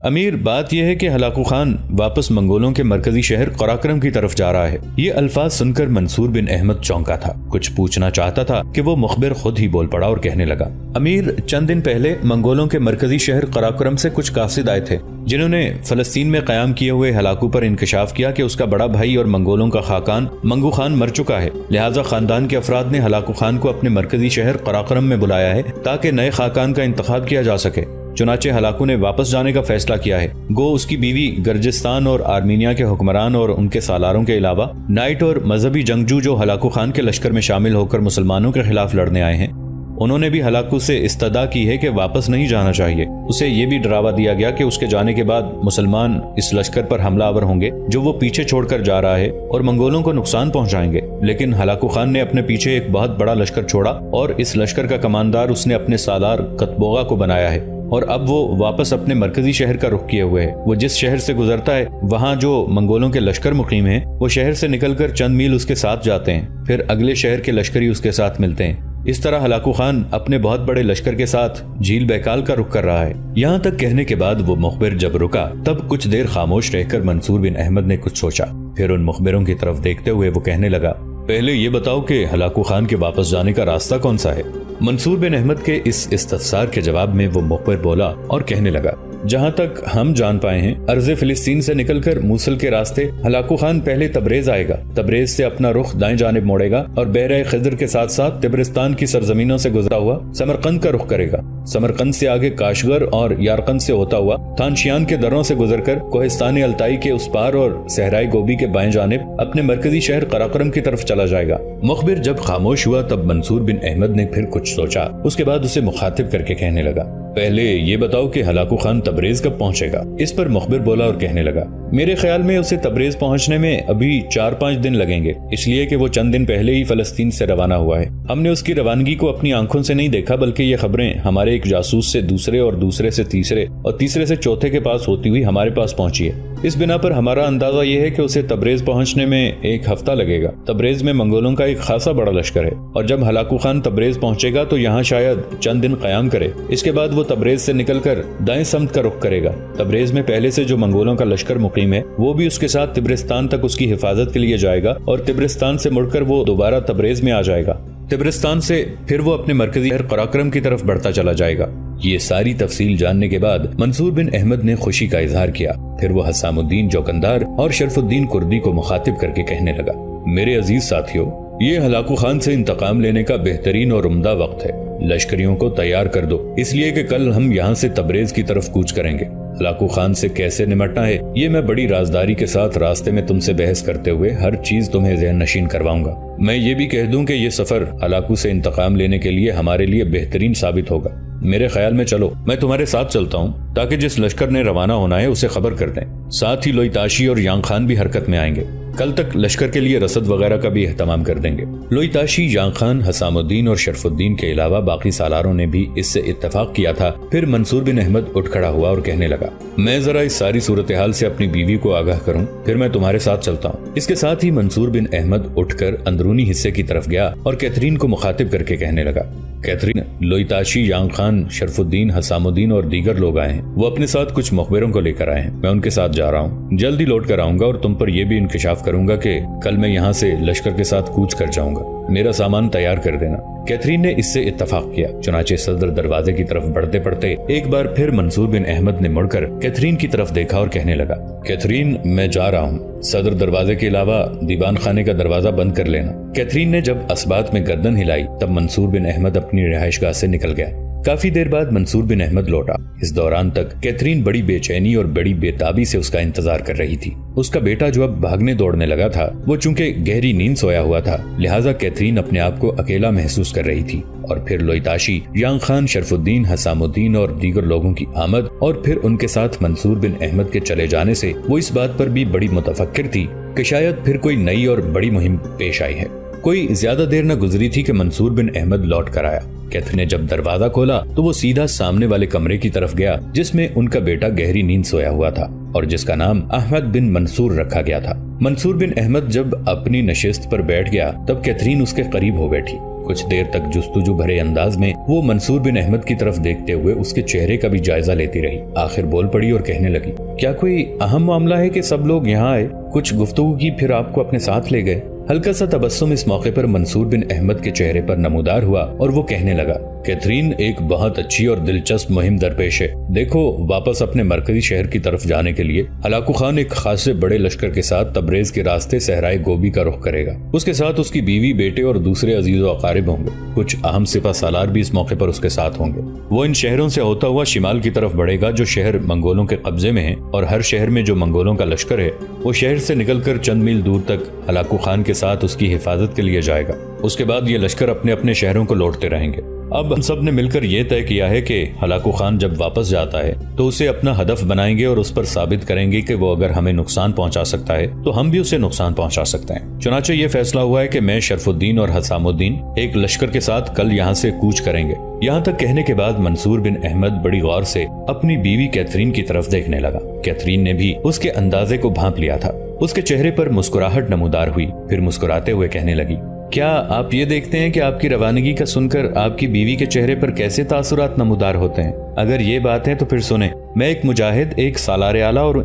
امیر، بات یہ ہے کہ ہلاکو خان واپس منگولوں کے مرکزی شہر قراقرم کی طرف جا رہا ہے۔ یہ الفاظ سن کر منصور بن احمد چونکا تھا، کچھ پوچھنا چاہتا تھا کہ وہ مخبر خود ہی بول پڑا اور کہنے لگا، امیر، چند دن پہلے منگولوں کے مرکزی شہر قراقرم سے کچھ قاصد آئے تھے جنہوں نے فلسطین میں قیام کیے ہوئے ہلاکو پر انکشاف کیا کہ اس کا بڑا بھائی اور منگولوں کا خاقان منگو خان مر چکا ہے، لہٰذا خاندان کے افراد نے ہلاکو خان کو اپنے مرکزی شہر قراقرم میں بلایا ہے تاکہ نئے خاقان کا انتخاب کیا جا سکے۔ چنانچہ ہلاکو نے واپس جانے کا فیصلہ کیا ہے۔ گو اس کی بیوی گرجستان اور آرمینیا کے حکمران اور ان کے سالاروں کے علاوہ نائٹ اور مذہبی جنگجو جو ہلاکو خان کے لشکر میں شامل ہو کر مسلمانوں کے خلاف لڑنے آئے ہیں، انہوں نے بھی ہلاکو سے استدعا کی ہے کہ واپس نہیں جانا چاہیے۔ اسے یہ بھی ڈراوا دیا گیا کہ اس کے جانے کے بعد مسلمان اس لشکر پر حملہ آور ہوں گے جو وہ پیچھے چھوڑ کر جا رہا ہے اور منگولوں کو نقصان پہنچائیں گے۔ لیکن ہلاکو خان نے اپنے پیچھے ایک بہت بڑا لشکر چھوڑا اور اس لشکر کا کماندار اس نے اپنے سالار کتبوغا کو بنایا ہے، اور اب وہ واپس اپنے مرکزی شہر کا رخ کیے ہوئے ہے۔ وہ جس شہر سے گزرتا ہے وہاں جو منگولوں کے لشکر مقیم ہیں، وہ شہر سے نکل کر چند میل اس کے ساتھ جاتے ہیں، پھر اگلے شہر کے لشکری اس کے ساتھ ملتے ہیں۔ اس طرح ہلاکو خان اپنے بہت بڑے لشکر کے ساتھ جھیل بیکال کا رخ کر رہا ہے۔ یہاں تک کہنے کے بعد وہ مخبر جب رکا تب کچھ دیر خاموش رہ کر منصور بن احمد نے کچھ سوچا، پھر ان مخبروں کی طرف دیکھتے ہوئے وہ کہنے لگا، پہلے یہ بتاؤ کہ ہلاکو خان کے واپس جانے کا راستہ کون سا ہے؟ منصور بن احمد کے اس استفسار کے جواب میں وہ مخبر بولا اور کہنے لگا، جہاں تک ہم جان پائے ہیں، ارض فلسطین سے نکل کر موصل کے راستے ہلاکو خان پہلے تبریز آئے گا، تبریز سے اپنا رخ دائیں جانب موڑے گا اور بحیرہ خضر کے ساتھ ساتھ تبرستان کی سرزمینوں سے گزرا ہوا سمرقند کا رخ کرے گا، سمرقند سے آگے کاشغر اور یارقند سے ہوتا ہوا تھانشیان کے دروں سے گزر کر کوہستان التائی کے اس پار اور صحرائے گوبی کے بائیں جانب اپنے مرکزی شہر قراقرم کی طرف چلا جائے گا۔ مخبر جب خاموش ہوا تب منصور بن احمد نے پھر کچھ سوچا، اس کے بعد اسے مخاطب کر کے کہنے لگا، پہلے یہ بتاؤ کہ ہلاکو خان تبریز کب پہنچے گا؟ اس پر مخبر بولا اور کہنے لگا، میرے خیال میں اسے تبریز پہنچنے میں ابھی 4-5 دن لگیں گے، اس لیے کہ وہ چند دن پہلے ہی فلسطین سے روانہ ہوا ہے۔ ہم نے اس کی روانگی کو اپنی آنکھوں سے نہیں دیکھا، بلکہ یہ خبریں ہمارے ایک جاسوس سے دوسرے اور دوسرے سے تیسرے اور تیسرے سے چوتھے کے پاس ہوتی ہوئی ہمارے پاس پہنچی ہے۔ اس بنا پر ہمارا اندازہ یہ ہے کہ اسے تبریز پہنچنے میں 1 ہفتہ لگے گا۔ تبریز میں منگولوں کا ایک خاصا بڑا لشکر ہے، اور جب ہلاکو خان تبریز پہنچے گا تو یہاں شاید چند دن قیام کرے، اس کے بعد وہ تبریز سے نکل کر دائیں سمت کا رخ کرے گا۔ تبریز میں پہلے سے جو منگولوں کا لشکر مقیم ہے وہ بھی اس کے ساتھ تبرستان تک اس کی حفاظت کے لیے جائے گا، اور تبرستان سے مڑ کر وہ دوبارہ تبریز میں آ جائے گا۔ تبرستان سے پھر وہ اپنے مرکزی شہر قراقرم کی طرف بڑھتا چلا جائے گا۔ یہ ساری تفصیل جاننے کے بعد منصور بن احمد نے خوشی کا اظہار کیا، پھر وہ حسام الدین جوکندار اور شرف الدین کردی کو مخاطب کر کے کہنے لگا، میرے عزیز ساتھیو، یہ ہلاکو خان سے انتقام لینے کا بہترین اور عمدہ وقت ہے۔ لشکریوں کو تیار کر دو، اس لیے کہ کل ہم یہاں سے تبریز کی طرف کوچ کریں گے۔ ہلاکو خان سے کیسے نمٹنا ہے یہ میں بڑی رازداری کے ساتھ راستے میں تم سے بحث کرتے ہوئے ہر چیز تمہیں ذہن نشین کرواؤں گا۔ میں یہ بھی کہہ دوں کہ یہ سفر ہلاکو سے انتقام لینے کے لیے ہمارے لیے بہترین ثابت ہوگا۔ میرے خیال میں چلو، میں تمہارے ساتھ چلتا ہوں تاکہ جس لشکر نے روانہ ہونا ہے اسے خبر کر دیں۔ ساتھ ہی لوئی تاشی اور یانگ خان بھی حرکت میں آئیں گے، کل تک لشکر کے لیے رسد وغیرہ کا بھی اہتمام کر دیں گے۔ لوئی تاشی، یانگ خان، حسام الدین اور شرف الدین کے علاوہ باقی سالاروں نے بھی اس سے اتفاق کیا تھا۔ پھر منصور بن احمد اٹھ کھڑا ہوا اور کہنے لگا، میں ذرا اس ساری صورتحال سے اپنی بیوی کو آگاہ کروں، پھر میں تمہارے ساتھ چلتا ہوں۔ اس کے ساتھ ہی منصور بن احمد اٹھ کر اندرونی حصے کی طرف گیا اور کیتھرین کو مخاطب کر کے کہنے لگا، کیتھرین، لوئی تاشی، یانگ خان، شرف الدین، حسام الدین اور دیگر لوگ آئے ہیں، وہ اپنے ساتھ کچھ مخبروں کو لے کر آئے ہیں، میں ان کے ساتھ جا رہا ہوں، جلدی لوٹ کر آؤں گا اور تم پر یہ بھی انکشاف کروں گا کہ کل میں یہاں سے لشکر کے ساتھ کوچ کر جاؤں گا، میرا سامان تیار کر دینا۔ کیتھرین نے اس سے اتفاق کیا، چنانچہ صدر دروازے کی طرف بڑھتے بڑھتے ایک بار پھر منصور بن احمد نے مڑ کر کیتھرین کی طرف دیکھا اور کہنے لگا، کیتھرین، میں جا رہا ہوں، صدر دروازے کے علاوہ دیوان خانے کا دروازہ بند کر لینا۔ کیتھرین نے جب اسبات میں گردن ہلائی تب منصور بن احمد اپنی رہائش گاہ سے نکل گیا۔ کافی دیر بعد منصور بن احمد لوٹا۔ اس دوران تک کیتھرین بڑی بے چینی اور بڑی بے تابی سے اس کا انتظار کر رہی تھی۔ اس کا بیٹا جو اب بھاگنے دوڑنے لگا تھا، وہ چونکہ گہری نیند سویا ہوا تھا، لہٰذا کیتھرین اپنے آپ کو اکیلا محسوس کر رہی تھی، اور پھر لوئی تاشی، یانگ خان، شرف الدین، حسام الدین اور دیگر لوگوں کی آمد اور پھر ان کے ساتھ منصور بن احمد کے چلے جانے سے وہ اس بات پر بھی بڑی متفکر تھی کہ شاید پھر کوئی نئی اور بڑی مہم پیش آئی ہے۔ کوئی زیادہ دیر نہ گزری تھی کہ منصور بن احمد لوٹ کر آیا۔ کیتھرین نے جب دروازہ کھولا تو وہ سیدھا سامنے والے کمرے کی طرف گیا جس میں ان کا بیٹا گہری نیند سویا ہوا تھا اور جس کا نام احمد بن منصور رکھا گیا تھا۔ منصور بن احمد جب اپنی نشست پر بیٹھ گیا تب کیتھرین اس کے قریب ہو بیٹھی۔ کچھ دیر تک جستجو بھرے انداز میں وہ منصور بن احمد کی طرف دیکھتے ہوئے اس کے چہرے کا بھی جائزہ لیتی رہی۔ آخر بول پڑی اور کہنے لگی، کیا کوئی اہم معاملہ ہے کہ سب لوگ یہاں آئے؟ کچھ گفتگو کی پھر آپ کو اپنے ساتھ لے گئے؟ ہلکا سا تبسم اس موقع پر منصور بن احمد کے چہرے پر نمودار ہوا اور وہ کہنے لگا، کیتھرین ایک بہت اچھی اور دلچسپ مہم درپیش ہے۔ دیکھو، واپس اپنے مرکزی شہر کی طرف جانے کے لیے ہلاکو خان ایک خاصے بڑے لشکر کے ساتھ تبریز کے راستے صحرائے گوبی کا رخ کرے گا۔ اس کے ساتھ اس کی بیوی، بیٹے اور دوسرے عزیز و اقارب ہوں گے۔ کچھ اہم سپہ سالار بھی اس موقع پر اس کے ساتھ ہوں گے۔ وہ ان شہروں سے ہوتا ہوا شمال کی طرف بڑھے گا جو شہر منگولوں کے قبضے میں ہیں، اور ہر شہر میں جو منگولوں کا لشکر ہے وہ شہر سے نکل کر چند میل دور تک ہلاکو خان کے ساتھ اس کی حفاظت کے لیے جائے گا۔ اس کے بعد یہ لشکر اپنے اپنے شہروں کو لوٹتے رہیں گے۔ اب ہم سب نے مل کر یہ طے کیا ہے کہ ہلاکو خان جب واپس جاتا ہے تو اسے اپنا ہدف بنائیں گے اور اس پر ثابت کریں گے کہ وہ اگر ہمیں نقصان پہنچا سکتا ہے تو ہم بھی اسے نقصان پہنچا سکتے ہیں۔ چنانچہ یہ فیصلہ ہوا ہے کہ میں، شرف الدین اور حسام الدین ایک لشکر کے ساتھ کل یہاں سے کوچ کریں گے۔ یہاں تک کہنے کے بعد منصور بن احمد بڑی غور سے اپنی بیوی کیتھرین کی طرف دیکھنے لگا۔ کیتھرین نے بھی اس کے اندازے کو بھانپ لیا تھا۔ اس کے چہرے پر مسکراہٹ نمودار ہوئی، پھر مسکراتے ہوئے کہنے لگی، کیا آپ یہ دیکھتے ہیں کہ آپ کی روانگی کا سن کر آپ کی بیوی کے چہرے پر کیسے تاثرات نمودار ہوتے ہیں؟ اگر یہ بات ہے تو پھر سنیں، میں ایک مجاہد، ایک سالار اعلیٰ اور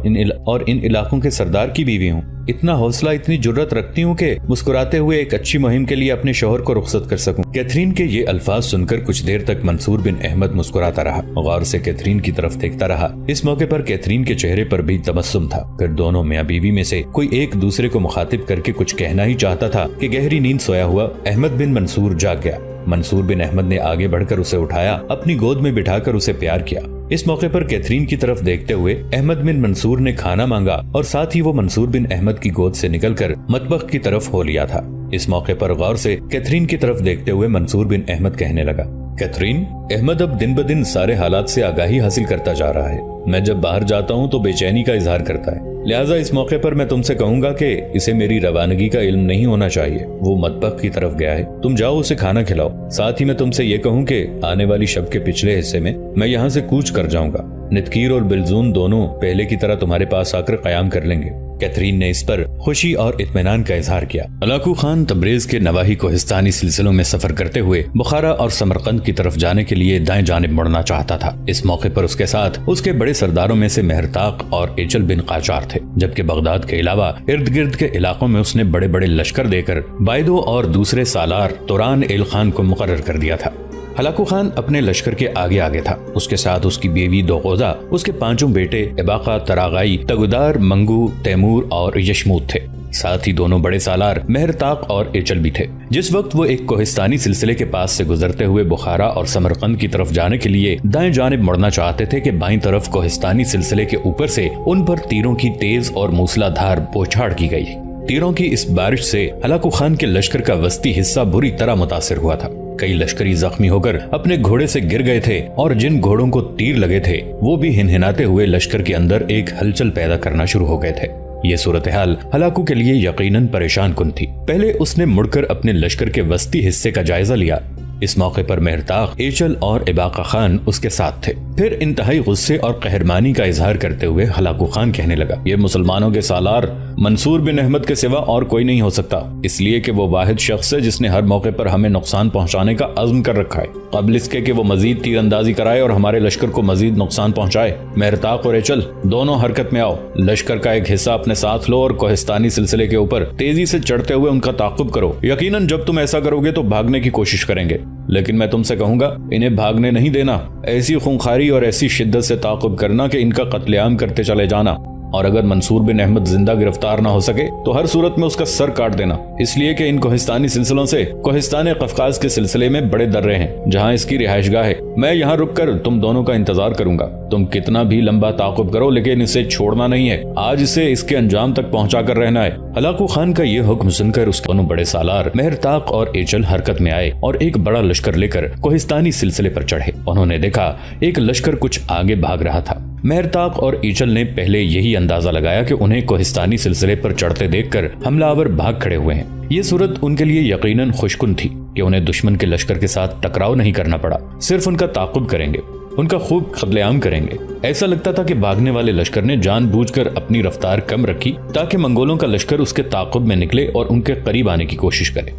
ان علاقوں کے سردار کی بیوی ہوں۔ اتنا حوصلہ، اتنی جرت رکھتی ہوں کہ مسکراتے ہوئے ایک اچھی مہم کے لیے اپنے شوہر کو رخصت کر سکوں۔ کیتھرین کے یہ الفاظ سن کر کچھ دیر تک منصور بن احمد مسکراتا رہا، غور سے کیتھرین کی طرف دیکھتا رہا۔ اس موقع پر کیتھرین کے چہرے پر بھی تبسم تھا۔ پھر دونوں میاں بیوی میں سے کوئی ایک دوسرے کو مخاطب کر کے کچھ کہنا ہی چاہتا تھا کہ گہری نیند سویا ہوا احمد بن منصور جاگ گیا۔ منصور بن احمد نے آگے بڑھ کر اسے اٹھایا، اپنی گود میں بٹھا کر اسے پیار کیا۔ اس موقع پر کیتھرین کی طرف دیکھتے ہوئے احمد بن منصور نے کھانا مانگا اور ساتھ ہی وہ منصور بن احمد کی گود سے نکل کر مطبخ کی طرف ہو لیا تھا۔ اس موقع پر غور سے کیتھرین کی طرف دیکھتے ہوئے منصور بن احمد کہنے لگا، کیتھرین، احمد اب دن بدن سارے حالات سے آگاہی حاصل کرتا جا رہا ہے۔ میں جب باہر جاتا ہوں تو بے چینی کا اظہار کرتا ہے، لہٰذا اس موقع پر میں تم سے کہوں گا کہ اسے میری روانگی کا علم نہیں ہونا چاہیے۔ وہ مطبخ کی طرف گیا ہے، تم جاؤ اسے کھانا کھلاؤ۔ ساتھ ہی میں تم سے یہ کہوں کہ آنے والی شب کے پچھلے حصے میں میں یہاں سے کوچ کر جاؤں گا۔ نتکیر اور بلزون دونوں پہلے کی طرح تمہارے پاس آ کر قیام کر لیں گے۔ کیتھرین نے اس پر خوشی اور اطمینان کا اظہار کیا۔ ہلاکو خان تبریز کے نواحی کوہستانی سلسلوں میں سفر کرتے ہوئے بخارا اور سمرقند کی طرف جانے کے لیے دائیں جانب مڑنا چاہتا تھا۔ اس موقع پر اس کے ساتھ اس کے بڑے سرداروں میں سے مہرتاق اور ایچل بن قاچار تھے، جبکہ بغداد کے علاوہ ارد گرد کے علاقوں میں اس نے بڑے بڑے لشکر دے کر بائدو اور دوسرے سالار توران ایل خان کو مقرر کر دیا تھا۔ ہلاکو خان اپنے لشکر کے آگے آگے تھا۔ اس کے ساتھ اس کی بیوی دوغوزہ، اس کے 5 بیٹے اباقہ، تراغائی، تگودار، منگو، تیمور اور یشمود تھے۔ ساتھ ہی دونوں بڑے سالار مہرتاق اور ایچل بھی تھے۔ جس وقت وہ ایک کوہستانی سلسلے کے پاس سے گزرتے ہوئے بخارا اور سمرقند کی طرف جانے کے لیے دائیں جانب مڑنا چاہتے تھے کہ بائیں طرف کوہستانی سلسلے کے اوپر سے ان پر تیروں کی تیز اور موسلا دھار بوچھاڑ کی گئی۔ تیروں کی اس بارش سے ہلاکو خان کے لشکر کا وسطی حصہ بری طرح متاثر ہوا تھا۔ کئی لشکری زخمی ہو کر اپنے گھوڑے سے گر گئے تھے اور جن گھوڑوں کو تیر لگے تھے وہ بھی ہنہناتے ہوئے لشکر کے اندر ایک ہلچل پیدا کرنا شروع ہو گئے تھے۔ یہ صورتحال ہلاکو کے لیے یقیناً پریشان کن تھی۔ پہلے اس نے مڑ کر اپنے لشکر کے وسطی حصے کا جائزہ لیا۔ اس موقع پر مہرتاق، ایچل اور اباقہ خان اس کے ساتھ تھے۔ پھر انتہائی غصے اور قہرمانی کا اظہار کرتے ہوئے ہلاکو خان کہنے لگا، یہ مسلمانوں کے سالار منصور بن احمد کے سوا اور کوئی نہیں ہو سکتا، اس لیے کہ وہ واحد شخص ہے جس نے ہر موقع پر ہمیں نقصان پہنچانے کا عزم کر رکھا ہے، قبل اس کے کہ وہ مزید تیر اندازی کرائے اور ہمارے لشکر کو مزید نقصان پہنچائے۔ مہرتاق اور ایچل، دونوں حرکت میں آؤ، لشکر کا ایک حصہ اپنے ساتھ لو اور کوہستانی سلسلے کے اوپر تیزی سے چڑھتے ہوئے ان کا تعاقب کرو۔ یقیناً جب تم ایسا کرو گے تو بھاگنے کی کوشش کریں گے، لیکن میں تم سے کہوں گا انہیں بھاگنے نہیں دینا، ایسی خونخواری اور ایسی شدت سے تعاقب کرنا کہ ان کا قتل عام کرتے چلے جانا، اور اگر منصور بن احمد زندہ گرفتار نہ ہو سکے تو ہر صورت میں اس کا سر کاٹ دینا، اس لیے کہ ان کوہستانی سلسلوں سے کوہستان قفقاز کے سلسلے میں بڑے درے ہیں جہاں اس کی رہائش گاہ ہے۔ میں یہاں رک کر تم دونوں کا انتظار کروں گا، تم کتنا بھی لمبا تعاقب کرو لیکن اسے چھوڑنا نہیں ہے، آج اسے اس کے انجام تک پہنچا کر رہنا ہے۔ ہلاکو خان کا یہ حکم سن کر اس کے دونوں بڑے سالار مہرتاق اور ایچل حرکت میں آئے اور ایک بڑا لشکر لے کر کوہستانی سلسلے پر چڑھے۔ انہوں نے دیکھا ایک لشکر کچھ آگے بھاگ رہا تھا۔ مہرتاق اور ایچل نے پہلے یہی اندازہ لگایا کہ انہیں کوہستانی سلسلے پر چڑھتے دیکھ کر حملہ آور بھاگ کھڑے ہوئے ہیں۔ یہ صورت ان کے لیے یقیناً خوشکن تھی کہ انہیں دشمن کے لشکر کے ساتھ ٹکراؤ نہیں کرنا پڑا، صرف ان کا تعاقب کریں گے، ان کا خوب قتل عام کریں گے۔ ایسا لگتا تھا کہ بھاگنے والے لشکر نے جان بوجھ کر اپنی رفتار کم رکھی تاکہ منگولوں کا لشکر اس کے تعاقب میں نکلے اور ان کے قریب آنے کی کوشش کرے۔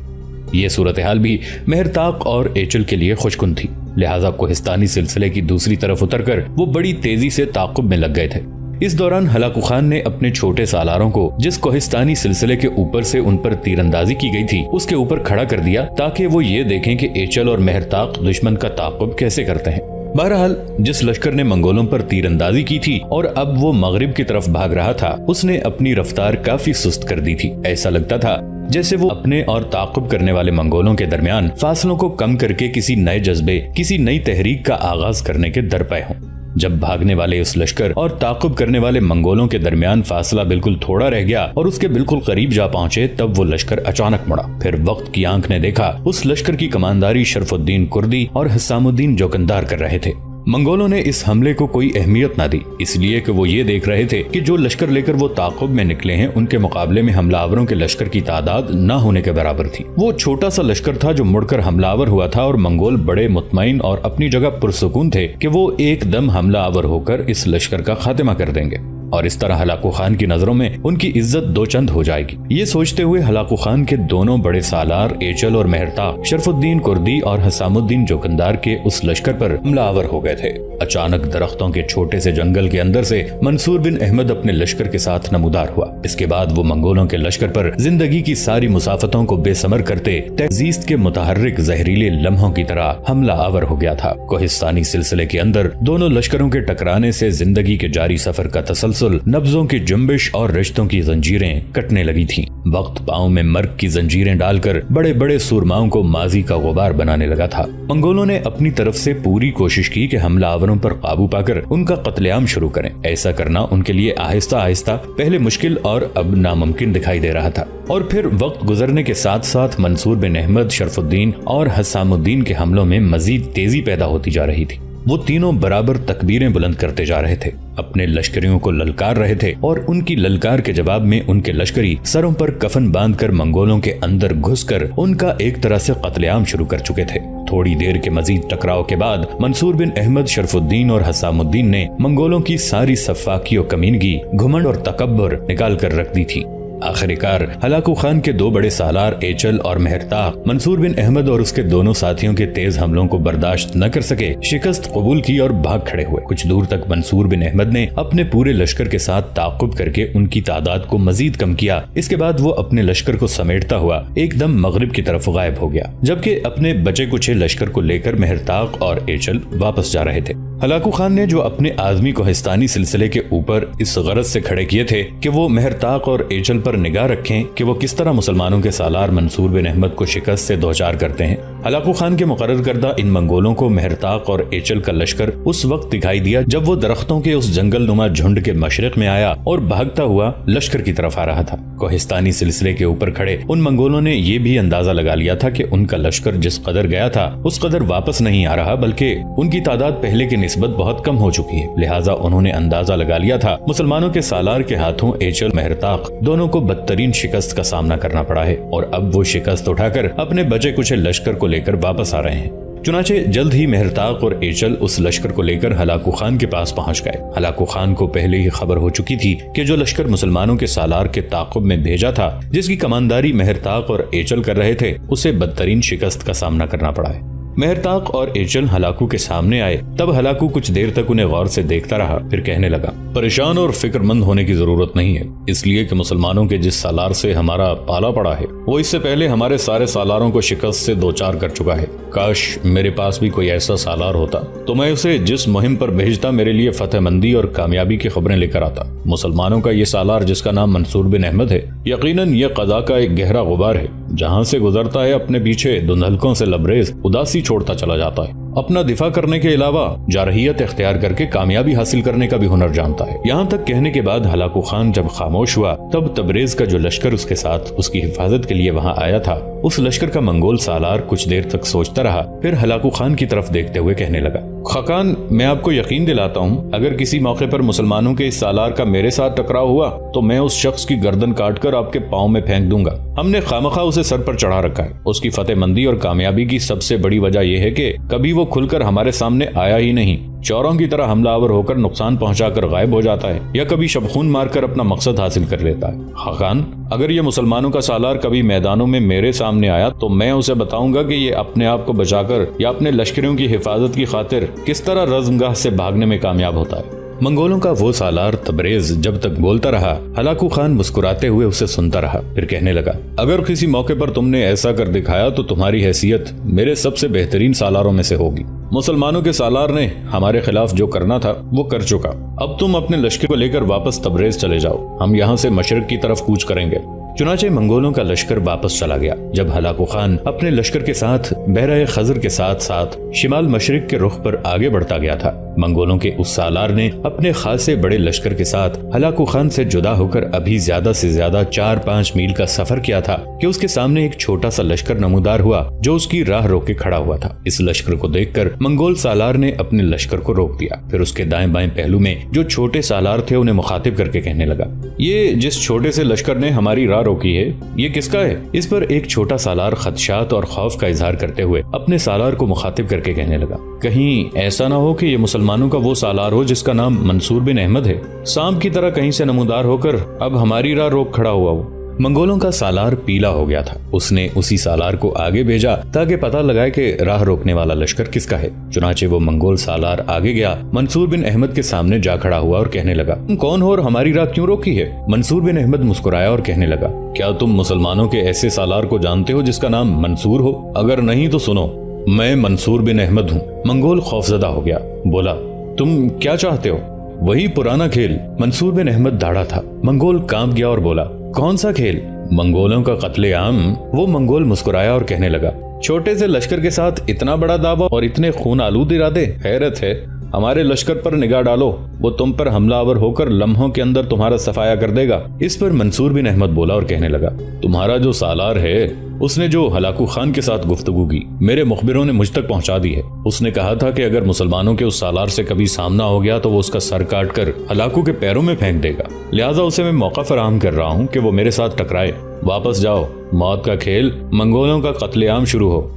یہ صورتحال بھی مہرطاق اور ایچل کے لیے خوشکن تھی، لہٰذا کوہستانی سلسلے کی دوسری طرف اتر کر وہ بڑی تیزی سے تعاقب میں لگ گئے تھے۔ اس دوران ہلاکو خان نے اپنے چھوٹے سالاروں کو جس کوہستانی سلسلے کے اوپر سے ان پر تیر اندازی کی گئی تھی اس کے اوپر کھڑا کر دیا تاکہ وہ یہ دیکھیں کہ ایچل اور مہرطاق دشمن کا تعاقب کیسے کرتے ہیں۔ بہرحال جس لشکر نے منگولوں پر تیر اندازی کی تھی اور اب وہ مغرب کی طرف بھاگ رہا تھا، اس نے اپنی رفتار کافی سست کر دی تھی۔ ایسا لگتا تھا جیسے وہ اپنے اور تعاقب کرنے والے منگولوں کے درمیان فاصلوں کو کم کر کے کسی نئے جذبے، کسی نئی تحریک کا آغاز کرنے کے درپے ہوں۔ جب بھاگنے والے اس لشکر اور تعاقب کرنے والے منگولوں کے درمیان فاصلہ بالکل تھوڑا رہ گیا اور اس کے بالکل قریب جا پہنچے، تب وہ لشکر اچانک مڑا۔ پھر وقت کی آنکھ نے دیکھا اس لشکر کی کمانداری شرف الدین کردی اور حسام الدین جوکندار کر رہے تھے۔ منگولوں نے اس حملے کو کوئی اہمیت نہ دی، اس لیے کہ وہ یہ دیکھ رہے تھے کہ جو لشکر لے کر وہ تعاقب میں نکلے ہیں ان کے مقابلے میں حملہ آوروں کے لشکر کی تعداد نہ ہونے کے برابر تھی۔ وہ چھوٹا سا لشکر تھا جو مڑ کر حملہ آور ہوا تھا، اور منگول بڑے مطمئن اور اپنی جگہ پرسکون تھے کہ وہ ایک دم حملہ آور ہو کر اس لشکر کا خاتمہ کر دیں گے، اور اس طرح ہلاکو خان کی نظروں میں ان کی عزت دو چند ہو جائے گی۔ یہ سوچتے ہوئے ہلاکو خان کے دونوں بڑے سالار ایچل اور مہرطاق شرف الدین کردی اور حسام الدین جوکندار کے اس لشکر پر حملہ آور ہو گئے تھے۔ اچانک درختوں کے چھوٹے سے جنگل کے اندر سے منصور بن احمد اپنے لشکر کے ساتھ نمودار ہوا۔ اس کے بعد وہ منگولوں کے لشکر پر زندگی کی ساری مسافتوں کو بے ثمر کرتے تہذیب کے متحرک زہریلے لمحوں کی طرح حملہ آور ہو گیا تھا۔ کوہستانی سلسلے کے اندر دونوں لشکروں کے ٹکرانے سے زندگی کے جاری سفر کا تسلسل، نبضوں کی جنبش اور رشتوں کی زنجیریں کٹنے لگی تھیں۔ وقت پاؤں میں مرگ کی زنجیریں ڈال کر بڑے بڑے سورماؤں کو ماضی کا غبار بنانے لگا تھا۔ منگولوں نے اپنی طرف سے پوری کوشش کی کہ حملہ آوروں پر قابو پا کر ان کا قتل عام شروع کریں۔ ایسا کرنا ان کے لیے آہستہ آہستہ پہلے مشکل اور اب ناممکن دکھائی دے رہا تھا، اور پھر وقت گزرنے کے ساتھ ساتھ منصور بن احمد، شرف الدین اور حسام الدین کے حملوں میں مزید تیزی پیدا ہوتی جا رہی تھی۔ وہ تینوں برابر تکبیریں بلند کرتے جا رہے تھے، اپنے لشکریوں کو للکار رہے تھے، اور ان کی للکار کے جواب میں ان کے لشکری سروں پر کفن باندھ کر منگولوں کے اندر گھس کر ان کا ایک طرح سے قتل عام شروع کر چکے تھے۔ تھوڑی دیر کے مزید ٹکراؤ کے بعد منصور بن احمد، شرف الدین اور حسام الدین نے منگولوں کی ساری سفاکی و کمینگی، گھمنڈ اور تکبر نکال کر رکھ دی تھی۔ آخرکار ہلاکو خان کے دو بڑے سالار ایچل اور مہرطاق منصور بن احمد اور اس کے دونوں ساتھیوں کے تیز حملوں کو برداشت نہ کر سکے، شکست قبول کی اور بھاگ کھڑے ہوئے۔ کچھ دور تک منصور بن احمد نے اپنے پورے لشکر کے ساتھ تعاقب کر کے ان کی تعداد کو مزید کم کیا۔ اس کے بعد وہ اپنے لشکر کو سمیٹتا ہوا ایک دم مغرب کی طرف غائب ہو گیا، جبکہ اپنے بچے کچے لشکر کو لے کر مہرطاق اور ایچل واپس جا رہے تھے۔ ہلاکو خان نے جو اپنے آدمی کوہستانی سلسلے کے اوپر اس غرض سے کھڑے کیے تھے کہ وہ مہرطاق اور ایچل پر نگاہ رکھیں کہ وہ کس طرح مسلمانوں کے سالار منصور بن احمد کو شکست سے دوچار کرتے ہیں، ہلاکو خان کے مقرر کردہ ان منگولوں کو مہرطاق اور ایچل کا لشکر اس وقت دکھائی دیا جب وہ درختوں کے اس جنگل نما جھنڈ کے مشرق میں آیا اور بھاگتا ہوا لشکر کی طرف آ رہا تھا۔ کوہستانی سلسلے کے اوپر کھڑے ان منگولوں نے یہ بھی اندازہ لگا لیا تھا کہ ان کا لشکر جس قدر گیا تھا اس قدر واپس نہیں آ رہا، بلکہ ان کی تعداد پہلے کی نسبت بہت کم ہو چکی ہے، لہٰذا انہوں نے اندازہ لگا لیا تھا مسلمانوں کے سالار کے ہاتھوں ایچل مہرطاق دونوں کو بدترین شکست کا سامنا کرنا پڑا ہے، اور اب وہ شکست اٹھا کر اپنے بچے کچھ لشکر کو لے کر واپس آ رہے ہیں۔ چنانچہ جلد ہی مہرطاق اور ایچل اس لشکر کو لے کر ہلاکو خان کے پاس پہنچ گئے۔ ہلاکو خان کو پہلے ہی خبر ہو چکی تھی کہ جو لشکر مسلمانوں کے سالار کے تعاقب میں بھیجا تھا، جس کی کمانداری مہرطاق اور ایچل کر رہے تھے، اسے بدترین شکست کا سامنا کرنا پڑا ہے۔ مہرطاق اور ایچل ہلاکو کے سامنے آئے، تب ہلاکو کچھ دیر تک انہیں غور سے دیکھتا رہا، پھر کہنے لگا، پریشان اور فکر مند ہونے کی ضرورت نہیں ہے، اس لیے کہ مسلمانوں کے جس سالار سے ہمارا پالا پڑا ہے وہ اس سے پہلے ہمارے سارے سالاروں کو شکست سے دوچار کر چکا ہے۔ کاش میرے پاس بھی کوئی ایسا سالار ہوتا تو میں اسے جس مہم پر بھیجتا میرے لیے فتح مندی اور کامیابی کی خبریں لے کر آتا۔ مسلمانوں کا یہ سالار جس کا نام منصور بن احمد ہے، یقیناً یہ قضا کا ایک گہرا غبار ہے، جہاں سے گزرتا ہے اپنے پیچھے دھندلکوں سے لبریز اداسی چھوڑتا چلا جاتا ہے۔ اپنا دفاع کرنے کے علاوہ جارحیت اختیار کر کے کامیابی حاصل کرنے کا بھی ہنر جانتا ہے۔ یہاں تک کہنے کے بعد ہلاکو خان جب خاموش ہوا، تب تبریز کا جو لشکر اس کے ساتھ اس کی حفاظت کے لیے وہاں آیا تھا، اس لشکر کا منگول سالار کچھ دیر تک سوچتا رہا، پھر ہلاکو خان کی طرف دیکھتے ہوئے کہنے لگا، خاقان میں آپ کو یقین دلاتا ہوں اگر کسی موقع پر مسلمانوں کے اس سالار کا میرے ساتھ ٹکراؤ ہوا تو میں اس شخص کی گردن کاٹ کر آپ کے پاؤں میں پھینک دوں گا۔ ہم نے خامخواہ اسے سر پر چڑھا رکھا ہے۔ اس کی فتح مندی اور کامیابی کی سب سے بڑی وجہ یہ ہے کہ کبھی وہ کھل کر ہمارے سامنے آیا ہی نہیں، چوروں کی طرح حملہ آور ہو کر نقصان پہنچا کر غائب ہو جاتا ہے یا کبھی شبخون مار کر اپنا مقصد حاصل کر لیتا ہے۔ خاقان اگر یہ مسلمانوں کا سالار کبھی میدانوں میں میرے سامنے آیا تو میں اسے بتاؤں گا کہ یہ اپنے آپ کو بچا کر یا اپنے لشکریوں کی حفاظت کی خاطر کس طرح رزمگاہ سے بھاگنے میں کامیاب ہوتا ہے۔ منگولوں کا وہ سالار تبریز جب تک بولتا رہا، ہلاکو خان مسکراتے ہوئے اسے سنتا رہا، پھر کہنے لگا، اگر کسی موقع پر تم نے ایسا کر دکھایا تو تمہاری حیثیت میرے سب سے بہترین سالاروں میں سے ہوگی۔ مسلمانوں کے سالار نے ہمارے خلاف جو کرنا تھا وہ کر چکا، اب تم اپنے لشکر کو لے کر واپس تبریز چلے جاؤ، ہم یہاں سے مشرق کی طرف کوچ کریں گے۔ چنانچہ منگولوں کا لشکر واپس چلا گیا۔ جب ہلاکو خان اپنے لشکر کے ساتھ بحیرہ خزر کے ساتھ ساتھ شمال مشرق کے رخ پر آگے بڑھتا گیا تھا، منگولوں کے اس سالار نے اپنے خاصے بڑے لشکر کے ساتھ ہلاکو خان سے جدا ہو کر ابھی زیادہ سے زیادہ 4-5 میل کا سفر کیا تھا کہ اس کے سامنے ایک چھوٹا سا لشکر نمودار ہوا جو اس کی راہ روک کے کھڑا ہوا تھا۔ اس لشکر کو دیکھ کر منگول سالار نے اپنے لشکر کو روک دیا، پھر اس کے دائیں بائیں پہلو میں جو چھوٹے سالار تھے انہیں مخاطب کر کے کہنے لگا، یہ جس چھوٹے سے لشکر نے ہماری راہ روکی ہے یہ کس کا ہے؟ اس پر ایک چھوٹا سالار خدشات اور خوف کا اظہار کرتے ہوئے اپنے سالار کو مخاطب کر کے کہنے لگا، کہیں ایسا نہ ہو کہ یہ مسلمانوں کا وہ سالار ہو جس کا نام منصور بن احمد ہے، سانپ کی طرح کہیں سے نمودار ہو کر اب ہماری راہ روک کھڑا ہوا ہو۔ منگولوں کا سالار پیلا ہو گیا تھا، اس نے اسی سالار کو آگے بھیجا تاکہ پتہ لگائے کہ راہ روکنے والا لشکر کس کا ہے۔ چنانچہ وہ منگول سالار آگے گیا، منصور بن احمد کے سامنے جا کھڑا ہوا اور کہنے لگا، تم کون ہو اور ہماری راہ کیوں روکی ہے؟ منصور بن احمد مسکرایا اور کہنے لگا، کیا تم مسلمانوں کے ایسے سالار کو جانتے ہو جس کا نام منصور ہو؟ اگر نہیں تو سنو، میں منصور بن احمد ہوں۔ منگول خوفزدہ ہو گیا، بولا، تم کیا چاہتے ہو؟ وہی پرانا کھیل۔ منصور بن احمد داڑھا تھا۔ منگول کانپ گیا اور بولا، کون سا کھیل؟ منگولوں کا قتل عام۔ وہ منگول مسکرایا اور کہنے لگا، چھوٹے سے لشکر کے ساتھ اتنا بڑا دعویٰ اور اتنے خون آلود ارادے، حیرت ہے۔ ہمارے لشکر پر نگاہ ڈالو، وہ تم پر حملہ آور ہو کر لمحوں کے اندر تمہارا صفایا کر دے گا۔ اس پر منصور بن احمد بولا اور کہنے لگا، تمہارا جو سالار ہے اس نے جو ہلاکو خان کے ساتھ گفتگو کی میرے مخبروں نے مجھ تک پہنچا دی ہے۔ اس نے کہا تھا کہ اگر مسلمانوں کے اس سالار سے کبھی سامنا ہو گیا تو وہ اس کا سر کاٹ کر ہلاکو کے پیروں میں پھینک دے گا، لہٰذا اسے میں موقع فراہم کر رہا ہوں کہ وہ میرے ساتھ ٹکرائے۔ واپس جاؤ، موت کا کھیل، منگولوں کا قتل عام شروع ہو۔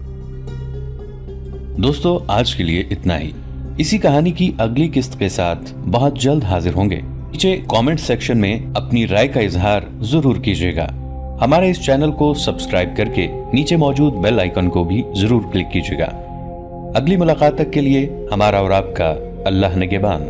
دوستو آج کے لیے اتنا ہی۔ اسی کہانی کی اگلی قسط کے ساتھ بہت جلد حاضر ہوں گے۔ نیچے کامنٹ سیکشن میں اپنی رائے کا اظہار ضرور کیجیے گا۔ ہمارے اس چینل کو سبسکرائب کر کے نیچے موجود بیل آئیکن کو بھی ضرور کلک کیجیے گا۔ اگلی ملاقات تک کے لیے ہمارا اور آپ کا اللہ نگہبان۔